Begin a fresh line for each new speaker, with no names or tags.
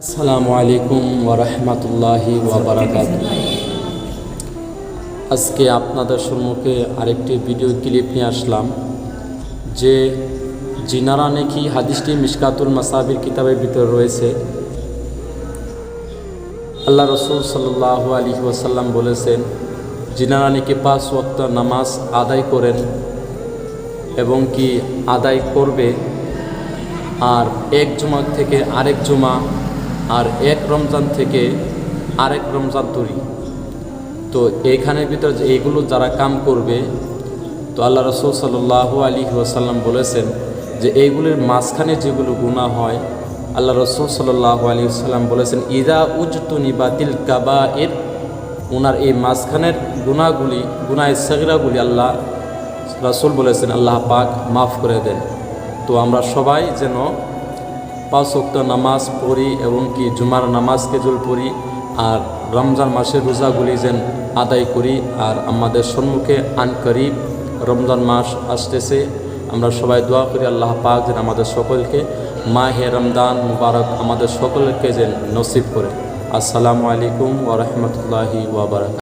আসসালামু আলাইকুম ওয়া রাহমাতুল্লাহি ওয়া বারাকাতুহু। আজকে আপনাদের সম্মুখে আরেকটি ভিডিও ক্লিপ নিয়ে আসলাম যে জিনারা নাকি হাদিসটি মিশকাতুল মাসাবির কিতাবের ভিতরে রয়েছে। আল্লাহ রসুল সাল্লাল্লাহু আলাইহি ওয়াসাল্লাম বলেছেন, জিনারা নাকি 5 ওয়াক্ত নামাজ আদায় করেন এবং কি আদায় করবে, আর এক জুমা থেকে আরেক জুমা, আর এক রমজান থেকে আরেক রমজান তৈরি। তো এইখানের ভিতরে এইগুলো যারা কাম করবে, তো আল্লাহ রসুল সাল্লাল্লাহু আলাইহি ওয়াসাল্লাম বলেছেন যে এইগুলির মাঝখানে যেগুলো গুনাহ হয়, আল্লাহ রসুল সাল্লাল্লাহু আলাইহি ওয়াসাল্লাম বলেছেন ইদা উজতুনি বাতিল কাবাইর, ওনার এই মাঝখানের গুনাহগুলি, গুনাহে সগীরাগুলি আল্লাহ রসুল বলেছেন আল্লাহ পাক মাফ করে দেন। তো আমরা সবাই যেন 5 ওয়াক্ত নামাজ পড়ি এবং কি জুমার নামাজ কেজুল পড়ি, আর রমজান মাসের রোজাগুলি যেন আদায় করি। আর আমাদের সম্মুখে আনকরিব রমজান মাস আসতেছে, আমরা সবাই দোয়া করি আল্লাহ পাক যেন আমাদের সকলকে মাহে রমজান মুবারক আমাদের সকলকে যেন নসিব করে। আসসালামু আলাইকুম ওয়া রাহমাতুল্লাহি ওয়া বারাকাতুহু।